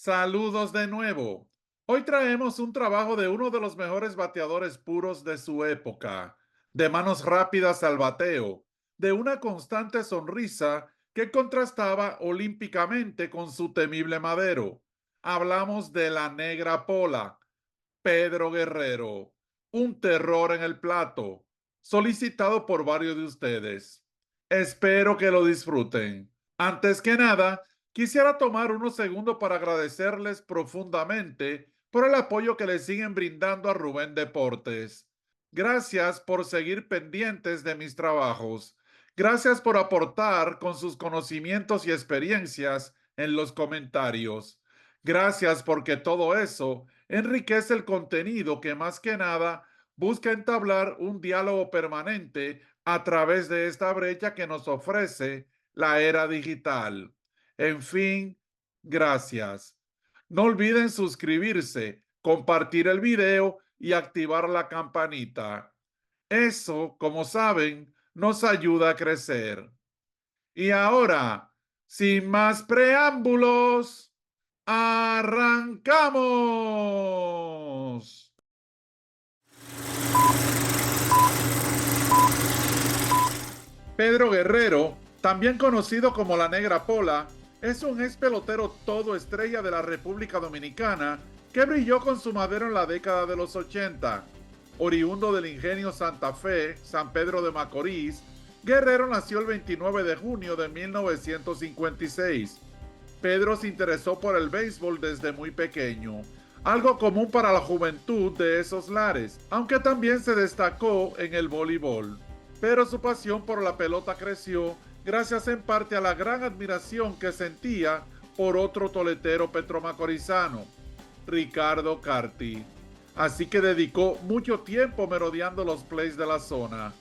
Saludos de nuevo. Hoy traemos un trabajo de uno de los mejores bateadores puros de su época, de manos rápidas al bateo, de una constante sonrisa que contrastaba olímpicamente con su temible madero. Hablamos de la negra pola, Pedro Guerrero, un terror en el plato, solicitado por varios de ustedes. Espero que lo disfruten. Antes que nada, quisiera tomar unos segundos para agradecerles profundamente por el apoyo que le siguen brindando a Rubén Deportes. Gracias por seguir pendientes de mis trabajos. Gracias por aportar con sus conocimientos y experiencias en los comentarios. Gracias porque todo eso enriquece el contenido que más que nada busca entablar un diálogo permanente a través de esta brecha que nos ofrece la era digital. En fin, gracias. No olviden suscribirse, compartir el video y activar la campanita. Eso, como saben, nos ayuda a crecer. Y ahora, sin más preámbulos, ¡arrancamos! Pedro Guerrero, también conocido como la Negra Pola, es un ex pelotero todo estrella de la República Dominicana que brilló con su madero en la década de los 80. Oriundo del ingenio Santa Fe, San Pedro de Macorís, Guerrero nació el 29 de junio de 1956. Pedro se interesó por el béisbol desde muy pequeño, algo común para la juventud de esos lares, aunque también se destacó en el voleibol. Pero su pasión por la pelota creció gracias en parte a la gran admiración que sentía por otro toletero petromacorizano, Ricardo Carti. Así que dedicó mucho tiempo merodeando los plays de la zona.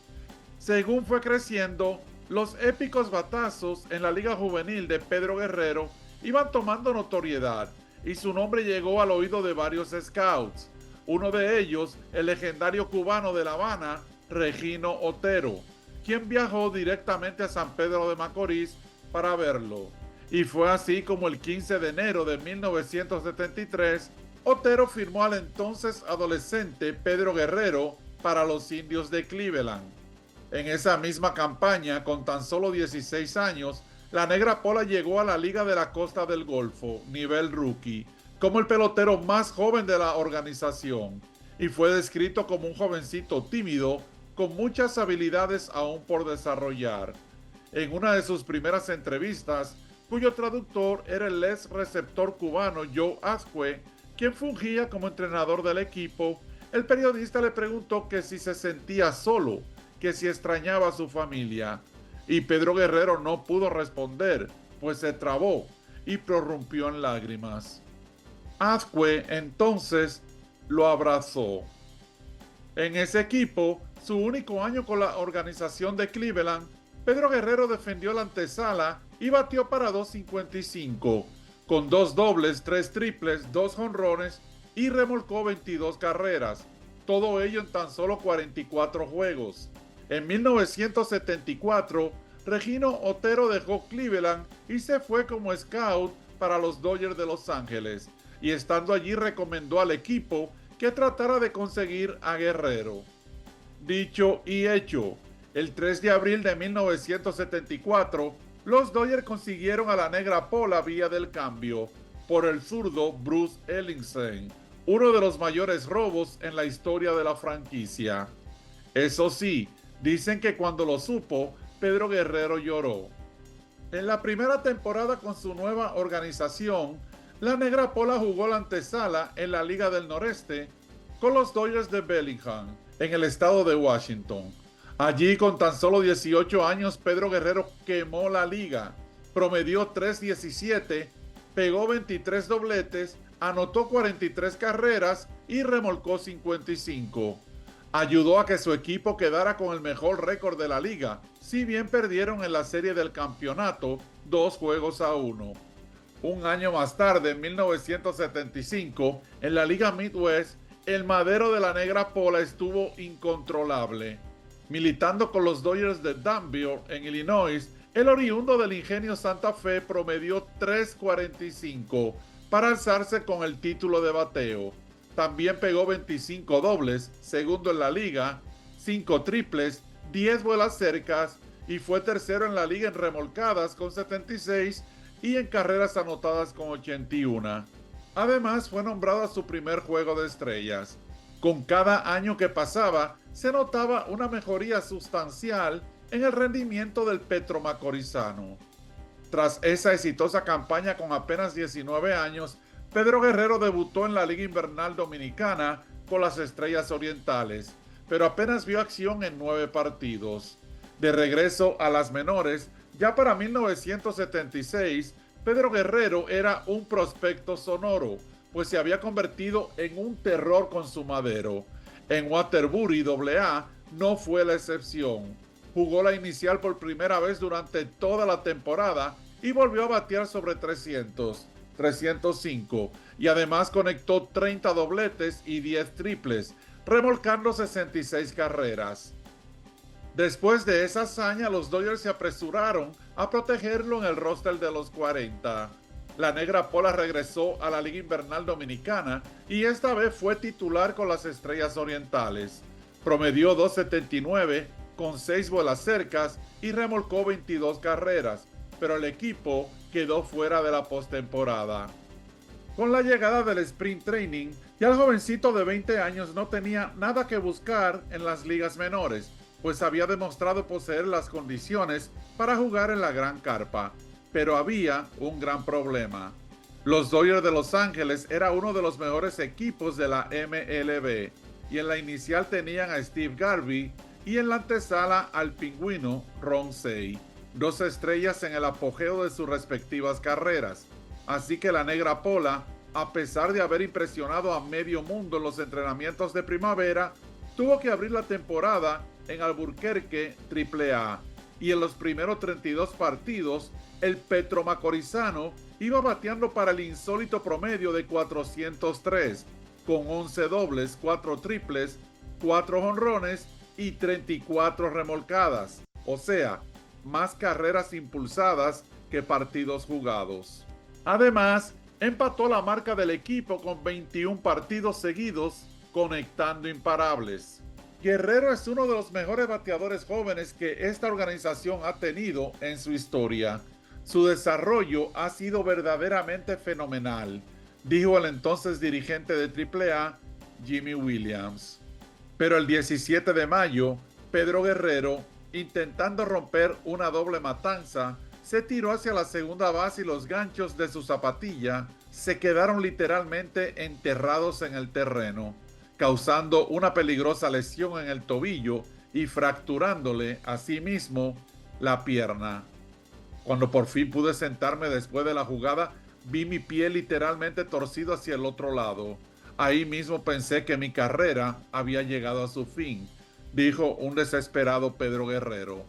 Según fue creciendo, los épicos batazos en la Liga Juvenil de Pedro Guerrero iban tomando notoriedad y su nombre llegó al oído de varios scouts. Uno de ellos, el legendario cubano de La Habana, Regino Otero, quien viajó directamente a San Pedro de Macorís para verlo. Y fue así como el 15 de enero de 1973, Otero firmó al entonces adolescente Pedro Guerrero para los Indios de Cleveland. En esa misma campaña, con tan solo 16 años, la Negra Pola llegó a la Liga de la Costa del Golfo, nivel rookie, como el pelotero más joven de la organización, y fue descrito como un jovencito tímido con muchas habilidades aún por desarrollar. En una de sus primeras entrevistas, cuyo traductor era el ex receptor cubano Joe Azcue, quien fungía como entrenador del equipo, el periodista le preguntó que si se sentía solo, que si extrañaba a su familia. Y Pedro Guerrero no pudo responder, pues se trabó y prorrumpió en lágrimas. Azcue entonces lo abrazó. En ese equipo, su único año con la organización de Cleveland, Pedro Guerrero defendió la antesala y batió para 2.55, con 2 dobles, 3 triples, 2 jonrones y remolcó 22 carreras, todo ello en tan solo 44 juegos. En 1974, Regino Otero dejó Cleveland y se fue como scout para los Dodgers de Los Ángeles, y estando allí recomendó al equipo que tratara de conseguir a Guerrero. Dicho y hecho, el 3 de abril de 1974, los Dodgers consiguieron a la Negra Pola vía del cambio por el zurdo Bruce Ellingson, uno de los mayores robos en la historia de la franquicia. Eso sí, dicen que cuando lo supo, Pedro Guerrero lloró. En la primera temporada con su nueva organización, la Negra Pola jugó la antesala en la Liga del Noreste con los Dodgers de Bellingham, en el estado de Washington. Allí, con tan solo 18 años, Pedro Guerrero quemó la liga, promedió 3.17, pegó 23 dobletes, anotó 43 carreras y remolcó 55. Ayudó a que su equipo quedara con el mejor récord de la liga, si bien perdieron en la serie del campeonato 2-1. Un año más tarde, en 1975, en la Liga Midwest, el madero de la Negra Pola estuvo incontrolable. Militando con los Dodgers de Danville, en Illinois, el oriundo del ingenio Santa Fe promedió 3.45, para alzarse con el título de bateo. También pegó 25 dobles, segundo en la liga, 5 triples, 10 vuelas cercas y fue tercero en la liga en remolcadas con 76 y en carreras anotadas con 81. Además, fue nombrado a su primer juego de estrellas. Con cada año que pasaba, se notaba una mejoría sustancial en el rendimiento del Petro Macorizano. Tras esa exitosa campaña con apenas 19 años, Pedro Guerrero debutó en la Liga Invernal Dominicana con las Estrellas Orientales, pero apenas vio acción en 9 partidos. De regreso a las menores, ya para 1976, Pedro Guerrero era un prospecto sonoro, pues se había convertido en un terror con su madero. En Waterbury AA no fue la excepción. Jugó la inicial por primera vez durante toda la temporada y volvió a batear sobre 305, y además conectó 30 dobletes y 10 triples, remolcando 66 carreras. Después de esa hazaña, los Dodgers se apresuraron a protegerlo en el roster de los 40. La Negra Pola regresó a la Liga Invernal Dominicana y esta vez fue titular con las Estrellas Orientales. Promedió 2.79 con 6 vuelas cercas y remolcó 22 carreras, pero el equipo quedó fuera de la postemporada. Con la llegada del Spring Training, ya el jovencito de 20 años no tenía nada que buscar en las ligas menores, pues había demostrado poseer las condiciones para jugar en la gran carpa. Pero había un gran problema. Los Dodgers de Los Ángeles era uno de los mejores equipos de la MLB, y en la inicial tenían a Steve Garvey y en la antesala al pingüino Ron Cey, 2 estrellas en el apogeo de sus respectivas carreras. Así que la Negra Pola, a pesar de haber impresionado a medio mundo en los entrenamientos de primavera, tuvo que abrir la temporada en Albuquerque AAA, y en los primeros 32 partidos, el Petro Macorizano iba bateando para el insólito promedio de 403, con 11 dobles, 4 triples, 4 jonrones y 34 remolcadas, o sea, más carreras impulsadas que partidos jugados. Además, empató la marca del equipo con 21 partidos seguidos, conectando imparables. Guerrero es uno de los mejores bateadores jóvenes que esta organización ha tenido en su historia. Su desarrollo ha sido verdaderamente fenomenal, dijo el entonces dirigente de AAA, Jimmy Williams. Pero el 17 de mayo, Pedro Guerrero, intentando romper una doble matanza, se tiró hacia la segunda base y los ganchos de su zapatilla se quedaron literalmente enterrados en el terreno, causando una peligrosa lesión en el tobillo y fracturándole asimismo la pierna. Cuando por fin pude sentarme después de la jugada, vi mi pie literalmente torcido hacia el otro lado. Ahí mismo pensé que mi carrera había llegado a su fin, dijo un desesperado Pedro Guerrero.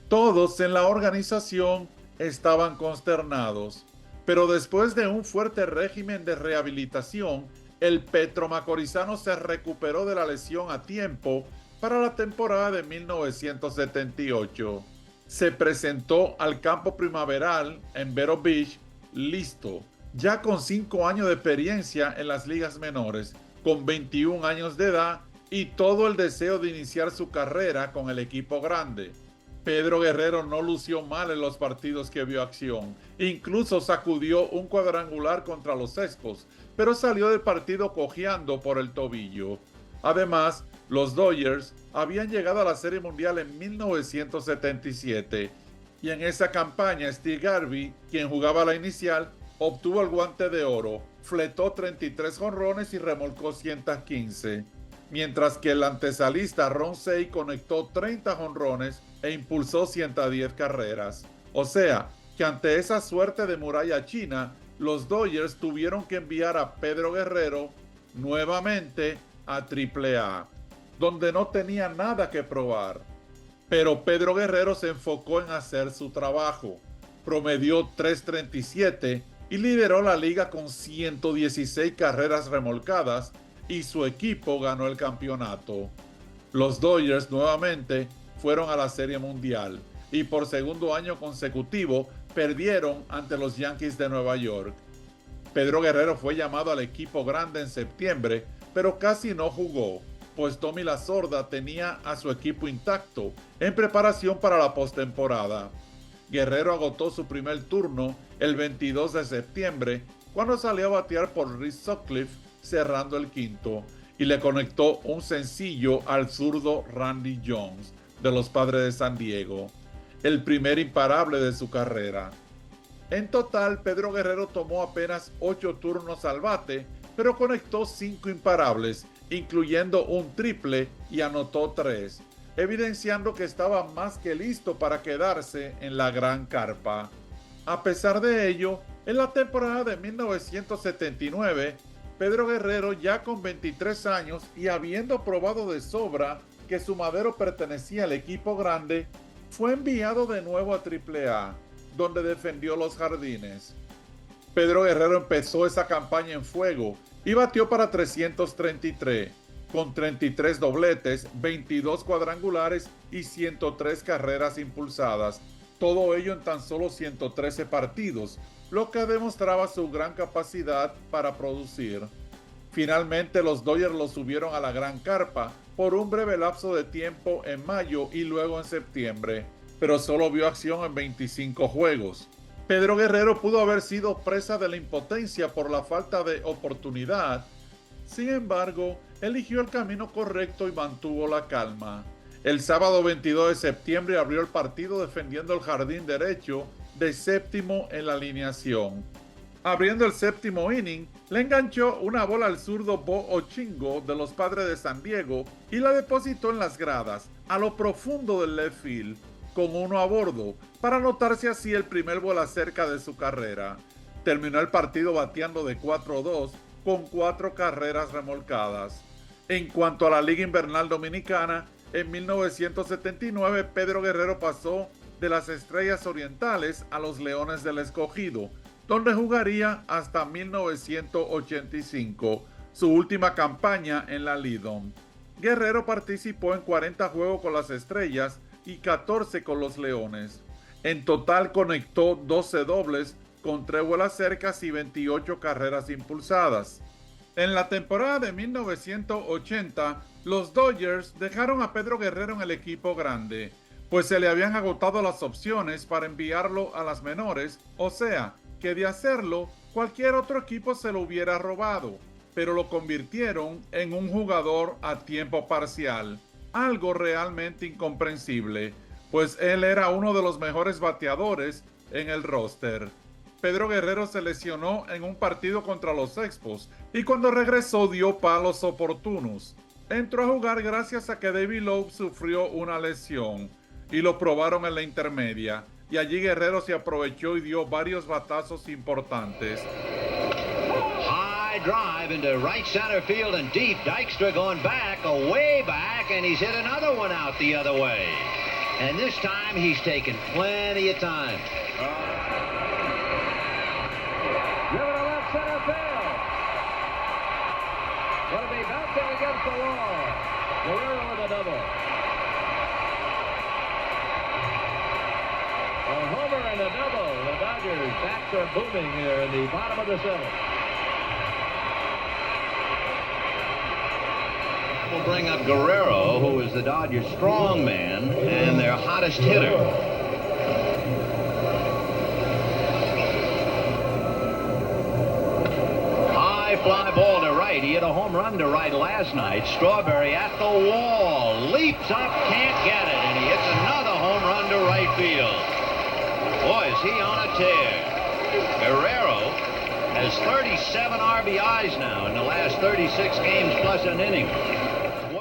Todos en la organización estaban consternados, pero después de un fuerte régimen de rehabilitación, el Petro Macorizano se recuperó de la lesión a tiempo para la temporada de 1978. Se presentó al campo primaveral en Vero Beach, listo, ya con 5 años de experiencia en las ligas menores, con 21 años de edad y todo el deseo de iniciar su carrera con el equipo grande. Pedro Guerrero no lució mal en los partidos que vio acción, incluso sacudió un cuadrangular contra los Expos, pero salió del partido cojeando por el tobillo. Además, los Dodgers habían llegado a la Serie Mundial en 1977 y en esa campaña Steve Garvey, quien jugaba la inicial, obtuvo el guante de oro, fletó 33 jonrones y remolcó 115, mientras que el antesalista Ron Cey conectó 30 jonrones e impulsó 110 carreras. O sea, que ante esa suerte de muralla china, los Dodgers tuvieron que enviar a Pedro Guerrero nuevamente a AAA, donde no tenía nada que probar. Pero Pedro Guerrero se enfocó en hacer su trabajo. Promedió 3.37 y lideró la liga con 116 carreras remolcadas y su equipo ganó el campeonato. Los Dodgers nuevamente fueron a la Serie Mundial y por segundo año consecutivo perdieron ante los Yankees de Nueva York. Pedro Guerrero fue llamado al equipo grande en septiembre, pero casi no jugó, pues Tommy Lasorda tenía a su equipo intacto en preparación para la postemporada. Guerrero agotó su primer turno el 22 de septiembre cuando salió a batear por Reese Sutcliffe cerrando el quinto y le conectó un sencillo al zurdo Randy Jones de los Padres de San Diego, el primer imparable de su carrera. En total, Pedro Guerrero tomó apenas 8 turnos al bate, pero conectó 5 imparables, incluyendo un triple, y anotó 3, evidenciando que estaba más que listo para quedarse en la gran carpa. A pesar de ello, en la temporada de 1979, Pedro Guerrero, ya con 23 años y habiendo probado de sobra que su madero pertenecía al equipo grande, fue enviado de nuevo a AAA, donde defendió los jardines. Pedro Guerrero empezó esa campaña en fuego y batió para 333, con 33 dobletes, 22 cuadrangulares y 103 carreras impulsadas, todo ello en tan solo 113 partidos, lo que demostraba su gran capacidad para producir. Finalmente los Dodgers lo subieron a la gran carpa por un breve lapso de tiempo en mayo y luego en septiembre, pero solo vio acción en 25 juegos. Pedro Guerrero pudo haber sido presa de la impotencia por la falta de oportunidad. Sin embargo, eligió el camino correcto y mantuvo la calma. El sábado 22 de septiembre abrió el partido defendiendo el jardín derecho de séptimo en la alineación. Abriendo el séptimo inning, le enganchó una bola al zurdo Bo Ochingo de los Padres de San Diego y la depositó en las gradas, a lo profundo del left field, con uno a bordo, para anotarse así el primer bola cerca de su carrera. Terminó el partido bateando de 4-2 con 4 carreras remolcadas. En cuanto a la Liga Invernal Dominicana, en 1979 Pedro Guerrero pasó de las Estrellas Orientales a los Leones del Escogido, donde jugaría hasta 1985, su última campaña en la Lidom. Guerrero participó en 40 juegos con las Estrellas y 14 con los Leones. En total conectó 12 dobles con 3 vuelas cercas y 28 carreras impulsadas. En la temporada de 1980, los Dodgers dejaron a Pedro Guerrero en el equipo grande, pues se le habían agotado las opciones para enviarlo a las menores, o sea, que de hacerlo, cualquier otro equipo se lo hubiera robado, pero lo convirtieron en un jugador a tiempo parcial, algo realmente incomprensible, pues él era uno de los mejores bateadores en el roster. Pedro Guerrero se lesionó en un partido contra los Expos y cuando regresó dio palos oportunos. Entró a jugar gracias a que David Lowe sufrió una lesión y lo probaron en la intermedia, y allí Guerrero se aprovechó y dio varios batazos importantes. High drive into right center field and deep. Dykstra going back, way back, and he's hit another one out the other way. And this time he's taken plenty of time. Driven to left center field. Going to be bouncing against the wall. Guerrero with a double. A homer and a double. The Dodgers backs are booming here in the bottom of the 7th. We'll bring up Guerrero, who is the Dodgers' strong man and their hottest hitter. High fly ball to right. He hit a home run to right last night. Strawberry at the wall. Leaps up, can't get it, and he hits another home run to right field. Boy, is he on a tear. Guerrero has 37 RBIs now in the last 36 games plus an inning.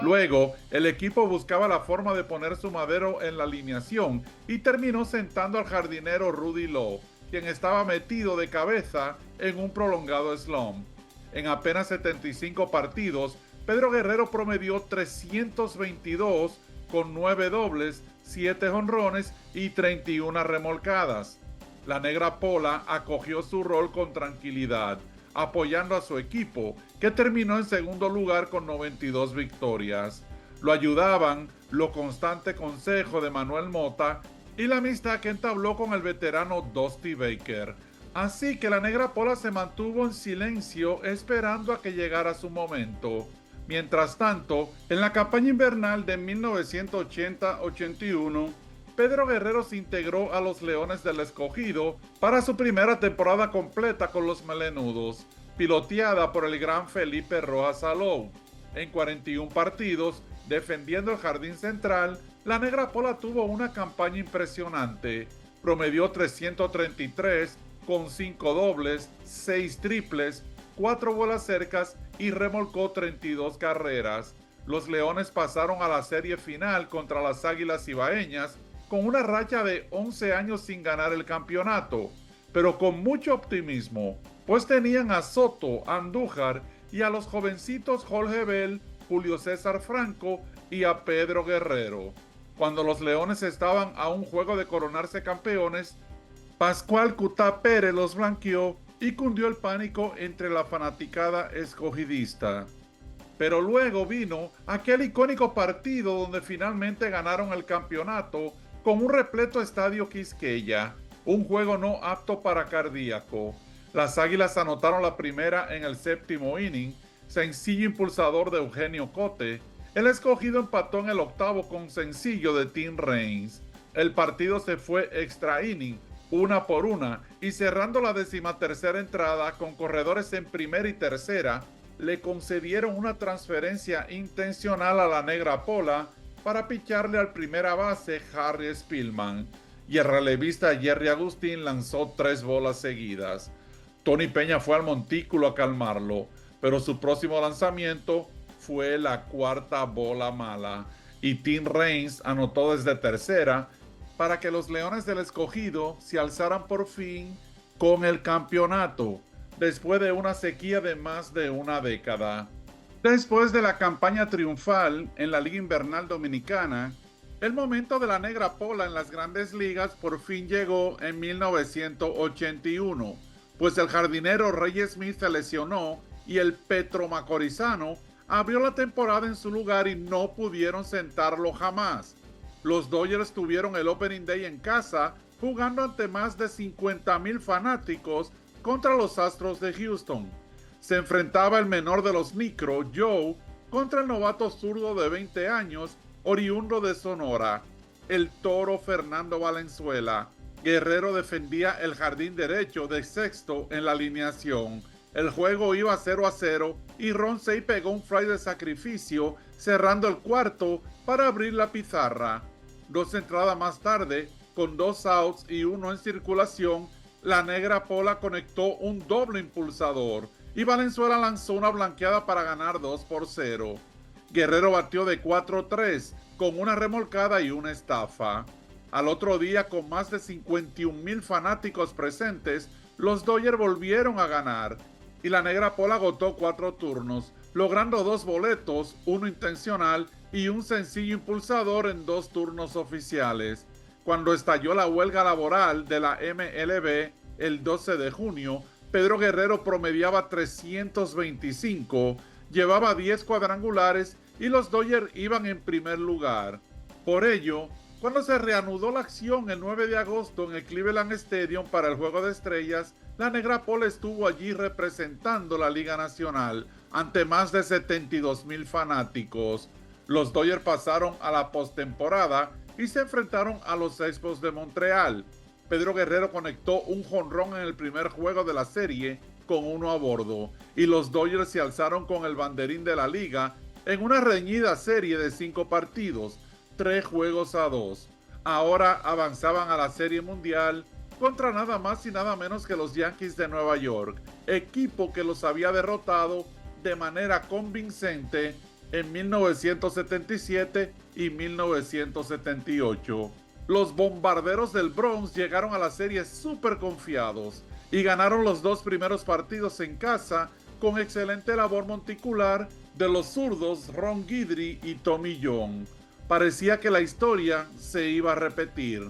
Luego, el equipo buscaba la forma de poner su madero en la alineación y terminó sentando al jardinero Rudy Lowe, quien estaba metido de cabeza en un prolongado slump. En apenas 75 partidos, Pedro Guerrero promedió 322 con 9 dobles, 7 jonrones y 31 remolcadas. La Negra Pola acogió su rol con tranquilidad, apoyando a su equipo, que terminó en segundo lugar con 92 victorias. Lo ayudaban lo constante consejo de Manuel Mota y la amistad que entabló con el veterano Dusty Baker, Así que la Negra Pola se mantuvo en silencio esperando a que llegara su momento. Mientras tanto, en la campaña invernal de 1980-81, Pedro Guerrero se integró a los Leones del Escogido para su primera temporada completa con los Melenudos, piloteada por el gran Felipe Rojas Salou. En 41 partidos, defendiendo el jardín central, la Negra Pola tuvo una campaña impresionante. Promedió 333 con 5 dobles, 6 triples, 4 bolas cercas y remolcó 32 carreras. Los Leones pasaron a la serie final contra las Águilas Ibaeñas con una racha de 11 años sin ganar el campeonato, pero con mucho optimismo, pues tenían a Soto, Andújar y a los jovencitos Jorge Bell, Julio César Franco y a Pedro Guerrero. Cuando los Leones estaban a un juego de coronarse campeones, Pascual Cutá Pérez los blanqueó y cundió el pánico entre la fanaticada escogidista. Pero luego vino aquel icónico partido donde finalmente ganaron el campeonato con un repleto estadio Quisqueya, un juego no apto para cardíaco. Las Águilas anotaron la primera en el séptimo inning, sencillo impulsador de Eugenio Cote. El Escogido empató en el octavo con sencillo de Tim Raines. El partido se fue extra inning, 1 por 1, y cerrando la 13ª entrada con corredores en primera y tercera, le concedieron una transferencia intencional a la Negra Pola para picharle al primera base Harry Spillman, y el relevista Jerry Agustín lanzó 3 bolas seguidas. Tony Peña fue al montículo a calmarlo, pero su próximo lanzamiento fue la 4ª bola mala, y Tim Raines anotó desde tercera para que los Leones del Escogido se alzaran por fin con el campeonato, después de una sequía de más de una década. Después de la campaña triunfal en la Liga Invernal Dominicana, el momento de la Negra Pola en las Grandes Ligas por fin llegó en 1981, pues el jardinero Reggie Smith se lesionó y el petromacorizano abrió la temporada en su lugar y no pudieron sentarlo jamás. Los Dodgers tuvieron el Opening Day en casa, jugando ante más de 50,000 fanáticos contra los Astros de Houston. Se enfrentaba el menor de los Nicro, Joe, contra el novato zurdo de 20 años, oriundo de Sonora, el Toro Fernando Valenzuela. Guerrero defendía el jardín derecho de sexto en la alineación. El juego iba 0-0 y Ron Cey pegó un fly de sacrificio cerrando el cuarto para abrir la pizarra. 2 entradas más tarde, con 2 outs y 1 en circulación, la Negra Pola conectó un doble impulsador y Valenzuela lanzó una blanqueada para ganar 2-0. Guerrero batió de 4-3 con una remolcada y una estafa. Al otro día, con más de 51,000 fanáticos presentes, los Dodgers volvieron a ganar y la Negra Pola agotó 4 turnos, logrando 2 boletos, 1 intencional y un sencillo impulsador en 2 turnos oficiales. Cuando estalló la huelga laboral de la MLB el 12 de junio, Pedro Guerrero promediaba 325, llevaba 10 cuadrangulares y los Dodgers iban en primer lugar. Por ello, cuando se reanudó la acción el 9 de agosto en el Cleveland Stadium para el Juego de Estrellas, la Negra Pola estuvo allí representando la Liga Nacional ante más de 72,000 fanáticos. Los Dodgers pasaron a la postemporada y se enfrentaron a los Expos de Montreal. Pedro Guerrero conectó un jonrón en el primer juego de la serie con 1 a bordo, y los Dodgers se alzaron con el banderín de la liga en una reñida serie de 5 partidos, 3-2. Ahora avanzaban a la Serie Mundial contra nada más y nada menos que los Yankees de Nueva York, equipo que los había derrotado de manera convincente en 1977 y 1978. Los Bombarderos del Bronx llegaron a la serie súper confiados y ganaron los 2 primeros partidos en casa con excelente labor monticular de los zurdos Ron Guidry y Tommy John. Parecía que la historia se iba a repetir,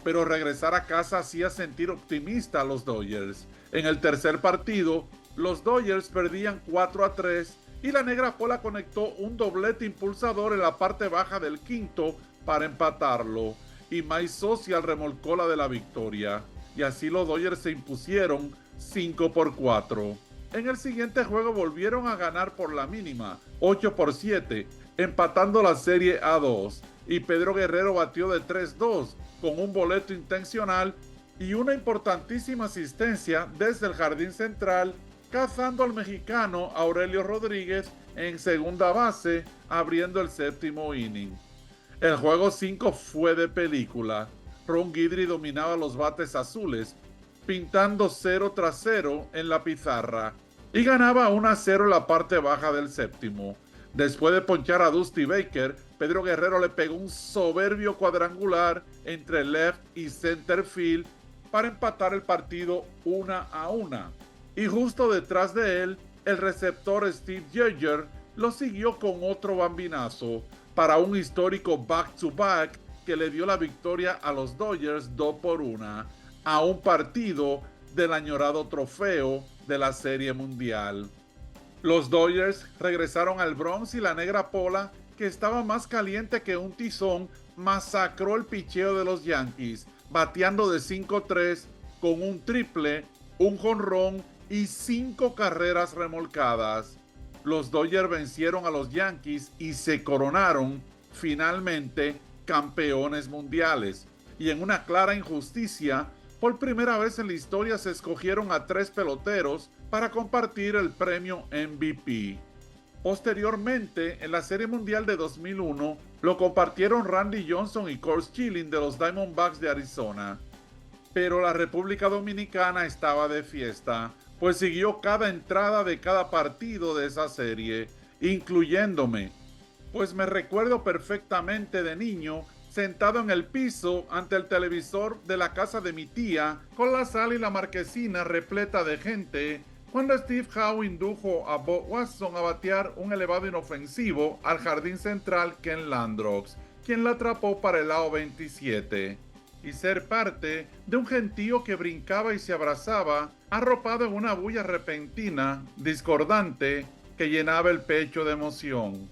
pero regresar a casa hacía sentir optimista a los Dodgers. En el tercer partido, los Dodgers perdían 4-3 y la Negra Pola conectó un doblete impulsador en la parte baja del quinto para empatarlo, y Mike Social remolcó la de la victoria. y así los Dodgers se impusieron 5-4. En el siguiente juego volvieron a ganar por la mínima, 8-7, empatando la serie a 2, y Pedro Guerrero batió de 3-2 con un boleto intencional y una importantísima asistencia desde el jardín central, cazando al mexicano Aurelio Rodríguez en segunda base, abriendo el séptimo inning. El juego 5 fue de película. Ron Guidry dominaba los bates azules, pintando 0-0 en la pizarra, y ganaba 1-0 en la parte baja del séptimo. Después de ponchar a Dusty Baker, Pedro Guerrero le pegó un soberbio cuadrangular entre left y center field para empatar el partido 1-1. Y justo detrás de él, el receptor Steve Yeager lo siguió con otro bambinazo para un histórico back-to-back que le dio la victoria a los Dodgers 2-1 a un partido del añorado trofeo de la Serie Mundial. Los Dodgers regresaron al Bronx y la Negra Pola, que estaba más caliente que un tizón, masacró el picheo de los Yankees, bateando de 5-3 con un triple, un jonrón y 5 carreras remolcadas. Los Dodgers vencieron a los Yankees y se coronaron finalmente campeones mundiales. Y en una clara injusticia, por primera vez en la historia se escogieron a 3 peloteros para compartir el premio MVP. Posteriormente, en la Serie Mundial de 2001, lo compartieron Randy Johnson y Curt Schilling de los Diamondbacks de Arizona. Pero la República Dominicana estaba de fiesta, pues siguió cada entrada de cada partido de esa serie, incluyéndome, pues me recuerdo perfectamente de niño sentado en el piso ante el televisor de la casa de mi tía, con la sala y la marquesina repleta de gente, cuando Steve Howe indujo a Bob Watson a batear un elevado inofensivo al jardín central Ken Landrox, quien la atrapó para el lado 27. Y ser parte de un gentío que brincaba y se abrazaba, arropado en una bulla repentina, discordante, que llenaba el pecho de emoción.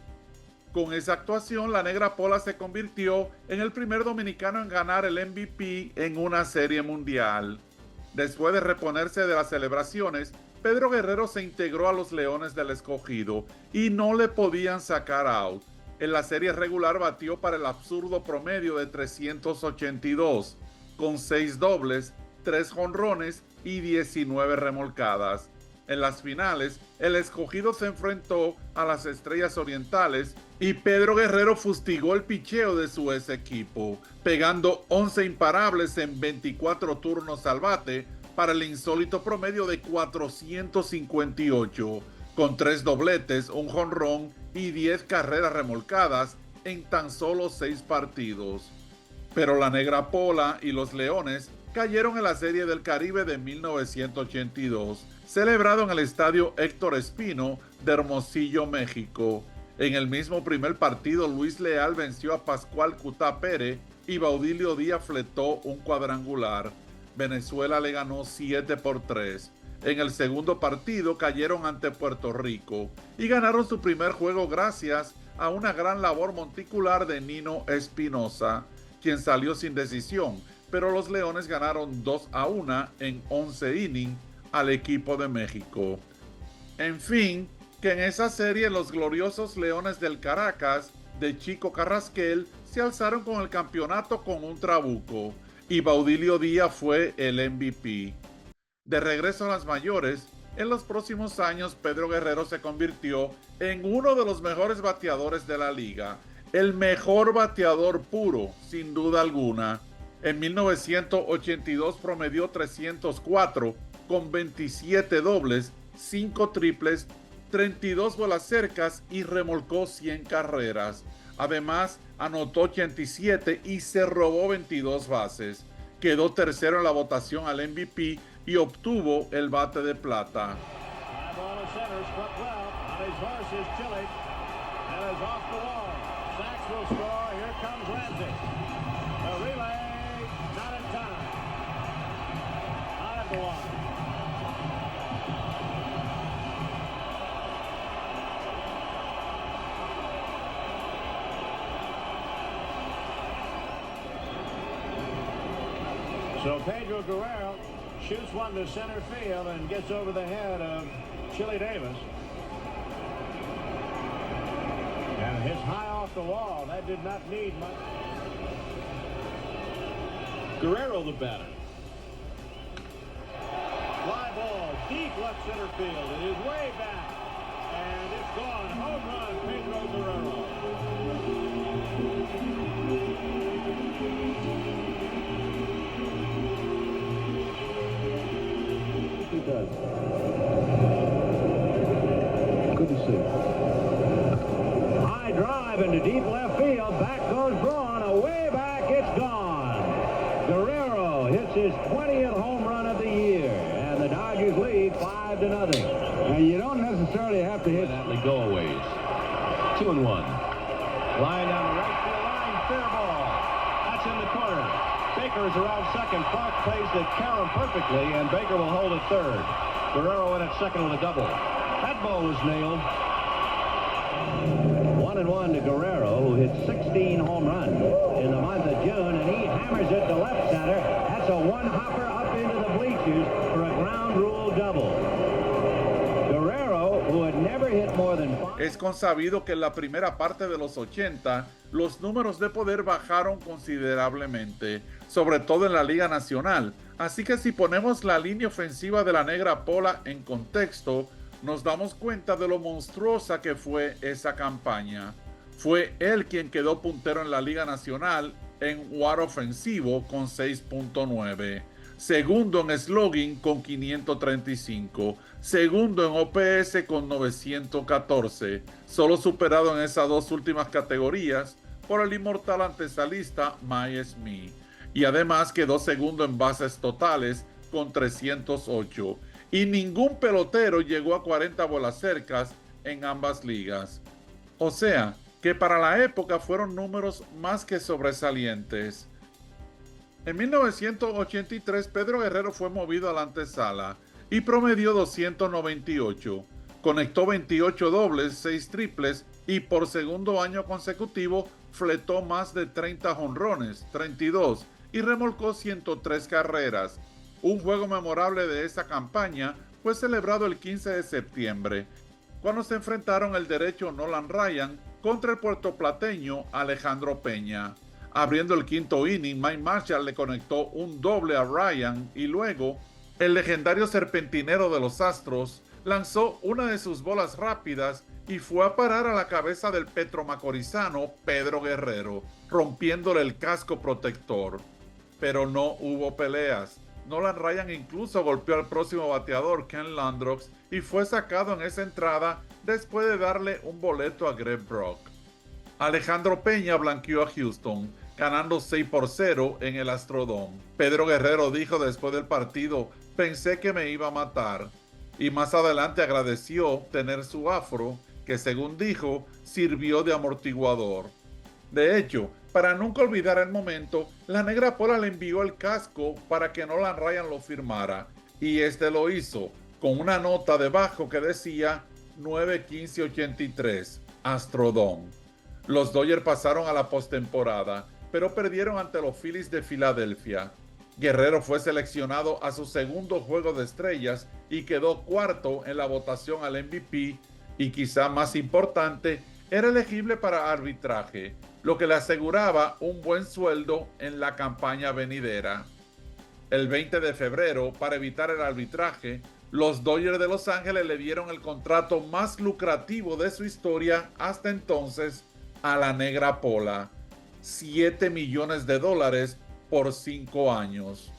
Con esa actuación, la Negra Pola se convirtió en el primer dominicano en ganar el MVP en una serie mundial. Después de reponerse de las celebraciones, Pedro Guerrero se integró a los Leones del Escogido y no le podían sacar out. En la serie regular batió para el absurdo promedio de 382, con 6 dobles, 3 jonrones y 19 remolcadas. En las finales, el Escogido se enfrentó a las Estrellas Orientales y Pedro Guerrero fustigó el picheo de su ex equipo, pegando 11 imparables en 24 turnos al bate para el insólito promedio de 458, con 3 dobletes, un jonrón y 10 carreras remolcadas en tan solo 6 partidos. Pero la Negra Pola y los Leones cayeron en la Serie del Caribe de 1982, celebrado en el Estadio Héctor Espino de Hermosillo, México. En el mismo primer partido, Luis Leal venció a Pascual Cutá Pérez y Baudilio Díaz fletó un cuadrangular. Venezuela le ganó 7-3. En el segundo partido cayeron ante Puerto Rico y ganaron su primer juego gracias a una gran labor monticular de Nino Espinosa, quien salió sin decisión, pero los Leones ganaron 2-1 en 11 innings al equipo de México. En fin, que en esa serie los gloriosos Leones del Caracas de Chico Carrasquel se alzaron con el campeonato con un trabuco y Baudilio Díaz fue el MVP. De regreso a las mayores, en los próximos años Pedro Guerrero se convirtió en uno de los mejores bateadores de la liga, el mejor bateador puro, sin duda alguna. En 1982 promedió 304 con 27 dobles, 5 triples, 32 bolas cercas y remolcó 100 carreras. Además, anotó 87 y se robó 22 bases. Quedó tercero en la votación al MVP y obtuvo el bate de plata. So Pedro Guerrero shoots one to center field and gets over the head of Chili Davis. And hits high off the wall. That did not need much. Guerrero the batter. Fly ball, deep left center field. It is way back. And it's gone. Home run, Pedro Guerrero. He does. Couldn't see. High drive into deep left field. Back goes Braun. Away back. It's gone. Guerrero hits his 20th home run of the year. And the Dodgers lead 5-0. And you don't necessarily have to hit that go-aways. 2-1. Line down the right field line. Fair ball. That's in the corner. Baker is around second. Clark plays the Carom perfectly, and Baker will hold at third. Guerrero in at second with a double. That ball was nailed. 1-1 to Guerrero, who hit 16 home runs in the month of June, and he hammers it to left center. That's a one-hopper up into the bleachers for a ground rule double. Guerrero, who had never hit more than 5... Es consabido que en la primera parte de los 80, los números de poder bajaron considerablemente, sobre todo en la Liga Nacional. Así que si ponemos la línea ofensiva de la Negra Pola en contexto, nos damos cuenta de lo monstruosa que fue esa campaña. Fue él quien quedó puntero en la Liga Nacional en WAR ofensivo con 6.9, segundo en slugging con 535, segundo en OPS con 914, solo superado en esas dos últimas categorías por el inmortal antesalista Mike Smith, y además quedó segundo en bases totales con 308. Y ningún pelotero llegó a 40 bolas cercas en ambas ligas. O sea, que para la época fueron números más que sobresalientes. En 1983, Pedro Guerrero fue movido a la antesala y promedió 298. Conectó 28 dobles, 6 triples y por segundo año consecutivo fletó más de 30 jonrones, 32, y remolcó 103 carreras. Un juego memorable de esa campaña fue celebrado el 15 de septiembre, cuando se enfrentaron el derecho Nolan Ryan contra el puertoplateño Alejandro Peña. Abriendo el quinto inning, Mike Marshall le conectó un doble a Ryan y luego el legendario serpentinero de los Astros lanzó una de sus bolas rápidas y fue a parar a la cabeza del petromacorizano Pedro Guerrero, rompiéndole el casco protector. Pero no hubo peleas. Nolan Ryan incluso golpeó al próximo bateador, Ken Landrox, y fue sacado en esa entrada después de darle un boleto a Greg Brock. Alejandro Peña blanqueó a Houston, ganando 6-0 en el Astrodome. Pedro Guerrero dijo después del partido: "Pensé que me iba a matar", y más adelante agradeció tener su afro, que según dijo, sirvió de amortiguador. De hecho, para nunca olvidar el momento, la Negra Pola le envió el casco para que Nolan Ryan lo firmara, y este lo hizo, con una nota debajo que decía 9-15-83, Astrodome. Los Dodgers pasaron a la postemporada, pero perdieron ante los Phillies de Filadelfia. Guerrero fue seleccionado a su segundo juego de estrellas y quedó cuarto en la votación al MVP, y quizá más importante, era elegible para arbitraje, lo que le aseguraba un buen sueldo en la campaña venidera. El 20 de febrero, para evitar el arbitraje, los Dodgers de Los Ángeles le dieron el contrato más lucrativo de su historia hasta entonces a la Negra Pola, $7 millones por 5 años.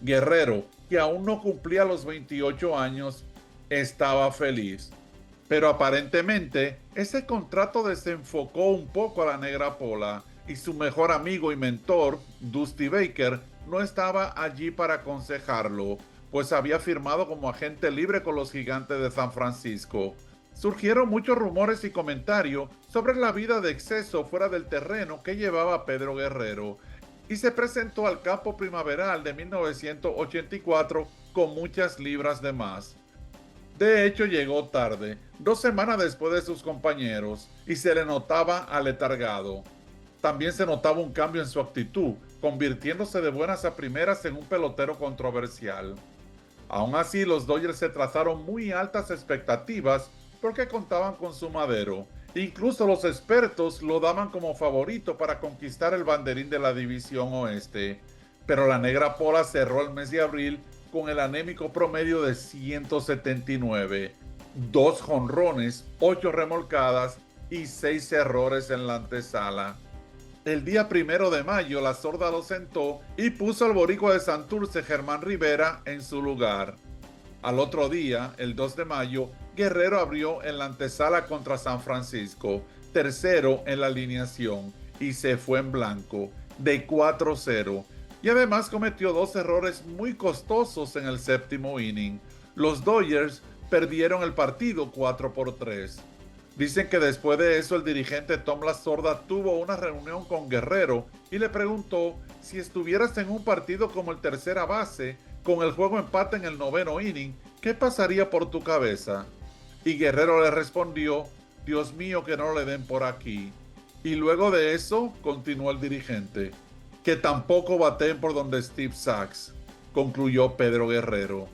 Guerrero, que aún no cumplía los 28 años, estaba feliz. Pero aparentemente, ese contrato desenfocó un poco a la Negra Pola, y su mejor amigo y mentor, Dusty Baker, no estaba allí para aconsejarlo, pues había firmado como agente libre con los Gigantes de San Francisco. Surgieron muchos rumores y comentarios sobre la vida de exceso fuera del terreno que llevaba Pedro Guerrero, y se presentó al campo primaveral de 1984 con muchas libras de más. De hecho, llegó tarde, 2 semanas después de sus compañeros, y se le notaba aletargado. También se notaba un cambio en su actitud, convirtiéndose de buenas a primeras en un pelotero controversial. Aún así, los Dodgers se trazaron muy altas expectativas porque contaban con su madero. Incluso los expertos lo daban como favorito para conquistar el banderín de la División Oeste. Pero la Negra Pola cerró el mes de abril con el anémico promedio de 179, 2 jonrones, 8 remolcadas y 6 errores en la antesala. El día 1 de mayo, la sorda lo sentó y puso al boricua de Santurce, Germán Rivera, en su lugar. Al otro día, el 2 de mayo, Guerrero abrió en la antesala contra San Francisco, tercero en la alineación, y se fue en blanco, de 4-0. Y además cometió 2 errores muy costosos en el séptimo inning. Los Dodgers perdieron el partido 4-3. Dicen que después de eso el dirigente Tom Lasorda tuvo una reunión con Guerrero y le preguntó si estuvieras en un partido como el tercera base, con el juego empate en el 9º inning, ¿qué pasaría por tu cabeza? Y Guerrero le respondió, Dios mío, que no le den por aquí. Y luego de eso, continuó el dirigente, que tampoco bateen por donde Steve Sax, concluyó Pedro Guerrero.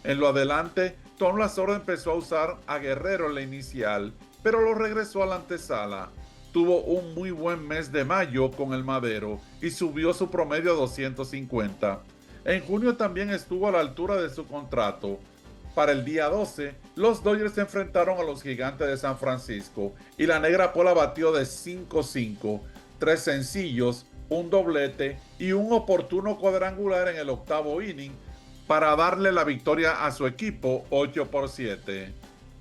En lo adelante, Tom Lasorda empezó a usar a Guerrero en la inicial, pero lo regresó a la antesala. Tuvo un muy buen mes de mayo con el madero y subió su promedio a 250. En junio también estuvo a la altura de su contrato. Para el día 12, los Dodgers se enfrentaron a los Gigantes de San Francisco y la Negra Pola batió de 5-5, 3 sencillos, un doblete y un oportuno cuadrangular en el 8º inning para darle la victoria a su equipo 8-7.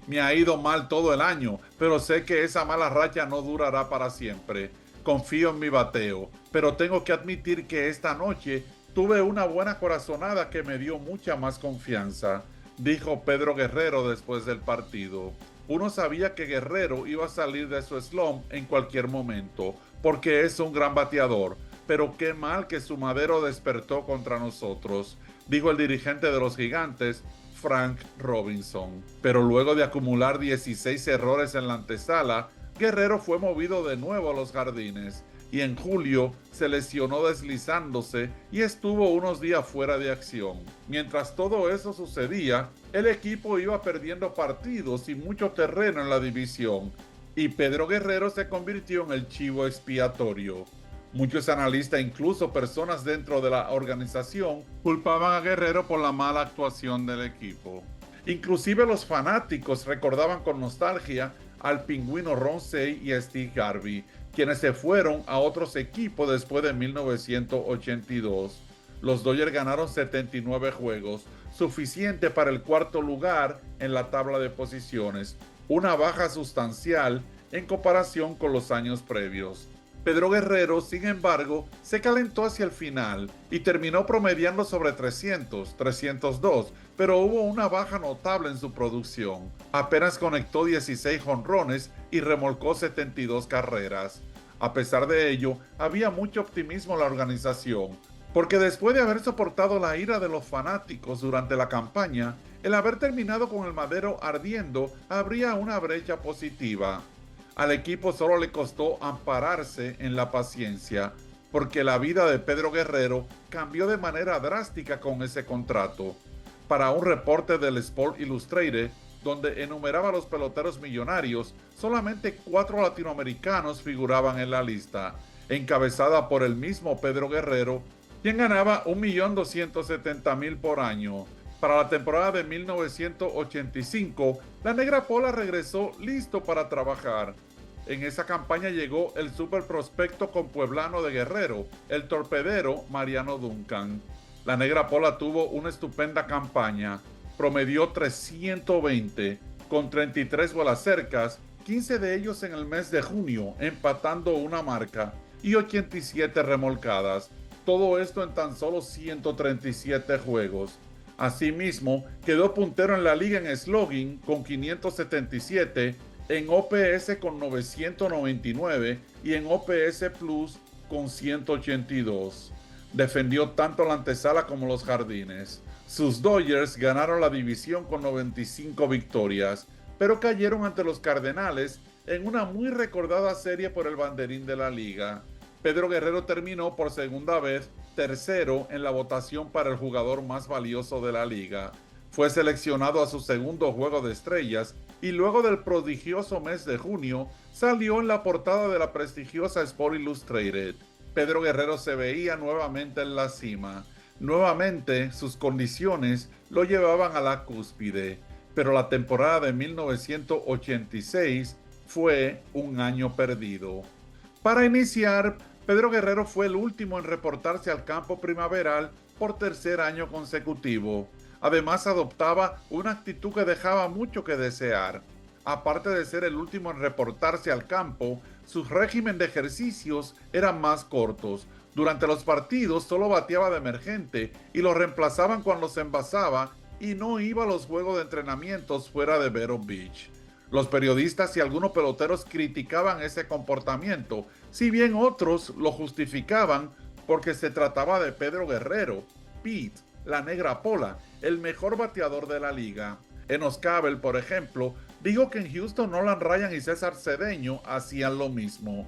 Me ha ido mal todo el año, pero sé que esa mala racha no durará para siempre. Confío en mi bateo, pero tengo que admitir que esta noche tuve una buena corazonada que me dio mucha más confianza, dijo Pedro Guerrero después del partido. Uno sabía que Guerrero iba a salir de su slump en cualquier momento, porque es un gran bateador, pero qué mal que su madero despertó contra nosotros, dijo el dirigente de los Gigantes, Frank Robinson. Pero luego de acumular 16 errores en la antesala, Guerrero fue movido de nuevo a los jardines y en julio se lesionó deslizándose y estuvo unos días fuera de acción. Mientras todo eso sucedía, el equipo iba perdiendo partidos y mucho terreno en la división, y Pedro Guerrero se convirtió en el chivo expiatorio. Muchos analistas, incluso personas dentro de la organización, culpaban a Guerrero por la mala actuación del equipo. Inclusive los fanáticos recordaban con nostalgia al pingüino Ron Cey y a Steve Garvey, quienes se fueron a otros equipos después de 1982. Los Dodgers ganaron 79 juegos, suficiente para el 4º lugar en la tabla de posiciones, una baja sustancial en comparación con los años previos. Pedro Guerrero, sin embargo, se calentó hacia el final y terminó promediando sobre 302, pero hubo una baja notable en su producción. Apenas conectó 16 jonrones y remolcó 72 carreras. A pesar de ello, había mucho optimismo en la organización, porque después de haber soportado la ira de los fanáticos durante la campaña, el haber terminado con el madero ardiendo abría una brecha positiva. Al equipo solo le costó ampararse en la paciencia, porque la vida de Pedro Guerrero cambió de manera drástica con ese contrato. Para un reporte del Sport Illustrated, donde enumeraba a los peloteros millonarios, solamente 4 latinoamericanos figuraban en la lista, encabezada por el mismo Pedro Guerrero, quien ganaba $1.270.000 por año. Para la temporada de 1985, la Negra Pola regresó listo para trabajar. En esa campaña llegó el super prospecto compueblano de Guerrero, el torpedero Mariano Duncan. La Negra Pola tuvo una estupenda campaña. Promedió 320, con 33 bolas cercas, 15 de ellos en el mes de junio, empatando una marca, y 87 remolcadas. Todo esto en tan solo 137 juegos. Asimismo, quedó puntero en la liga en slugging con 577, en OPS con 999 y en OPS Plus con 182. Defendió tanto la antesala como los jardines. Sus Dodgers ganaron la división con 95 victorias, pero cayeron ante los Cardenales en una muy recordada serie por el banderín de la liga. Pedro Guerrero terminó por segunda vez tercero en la votación para el jugador más valioso de la liga. Fue seleccionado a su segundo Juego de Estrellas y luego del prodigioso mes de junio salió en la portada de la prestigiosa Sports Illustrated. Pedro Guerrero se veía nuevamente en la cima. Nuevamente sus condiciones lo llevaban a la cúspide, pero la temporada de 1986 fue un año perdido. Para iniciar, Pedro Guerrero fue el último en reportarse al campo primaveral por tercer año consecutivo. Además, adoptaba una actitud que dejaba mucho que desear. Aparte de ser el último en reportarse al campo, su régimen de ejercicios eran más cortos. Durante los partidos solo bateaba de emergente y lo reemplazaban cuando se envasaba y no iba a los juegos de entrenamientos fuera de Vero Beach. Los periodistas y algunos peloteros criticaban ese comportamiento, si bien otros lo justificaban porque se trataba de Pedro Guerrero, Pete, la Negra Pola, el mejor bateador de la liga. Enos Cabell, por ejemplo, dijo que en Houston Nolan Ryan y César Cedeño hacían lo mismo.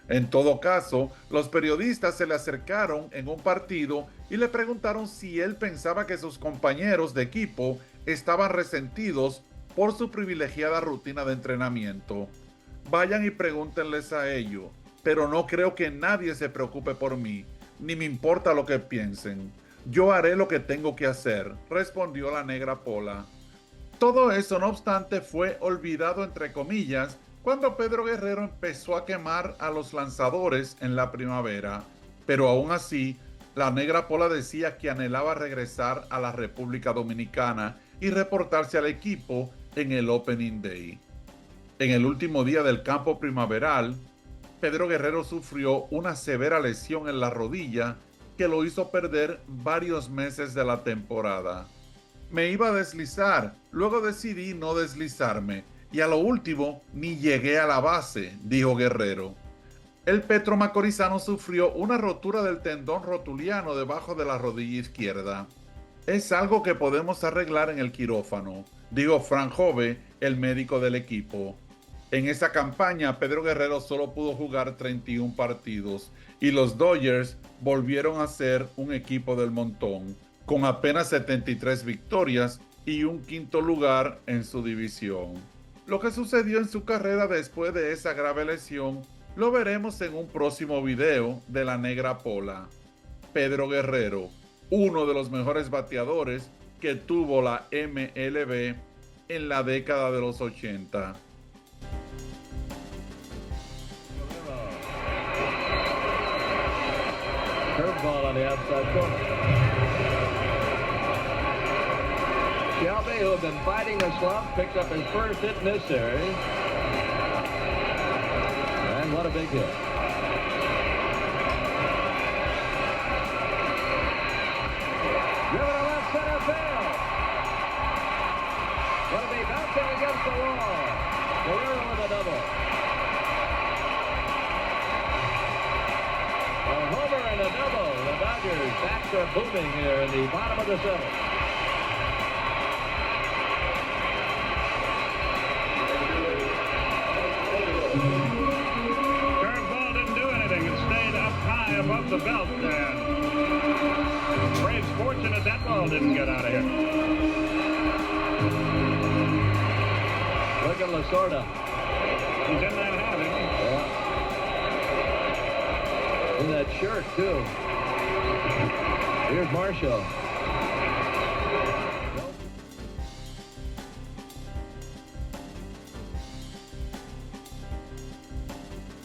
En todo caso, los periodistas se le acercaron en un partido y le preguntaron si él pensaba que sus compañeros de equipo estaban resentidos por su privilegiada rutina de entrenamiento. Vayan y pregúntenles a ellos, pero no creo que nadie se preocupe por mí, ni me importa lo que piensen. Yo haré lo que tengo que hacer, respondió la Negra Pola. Todo eso, no obstante, fue olvidado entre comillas cuando Pedro Guerrero empezó a quemar a los lanzadores en la primavera. Pero aún así, la Negra Pola decía que anhelaba regresar a la República Dominicana y reportarse al equipo en el Opening Day. En el último día del campo primaveral, Pedro Guerrero sufrió una severa lesión en la rodilla que lo hizo perder varios meses de la temporada. Me iba a deslizar, luego decidí no deslizarme y a lo último ni llegué a la base, dijo Guerrero. El Petro Macorizano sufrió una rotura del tendón rotuliano debajo de la rodilla izquierda. Es algo que podemos arreglar en el quirófano, dijo Frank Hove, el médico del equipo. En esa campaña, Pedro Guerrero solo pudo jugar 31 partidos y los Dodgers volvieron a ser un equipo del montón, con apenas 73 victorias y un quinto lugar en su división. Lo que sucedió en su carrera después de esa grave lesión lo veremos en un próximo video de la Negra Pola. Pedro Guerrero, uno de los mejores bateadores que tuvo la MLB en la década de los 80. Curveball on the outside corner. Shelby, who had been fighting a slump, picked up his first hit in this series. And what a big hit. Driven to left center field. Going to be bouncing against the wall. Guerrero with a double. A homer and a double. The Dodgers backs are booming here in the bottom of the seventh. Curveball didn't do anything. It stayed up high above the belt. Braves fortunate that ball didn't get out of here. Look at Lasorda. He's in that hat, isn't he? Yeah. In that shirt, too. Here's Marshall.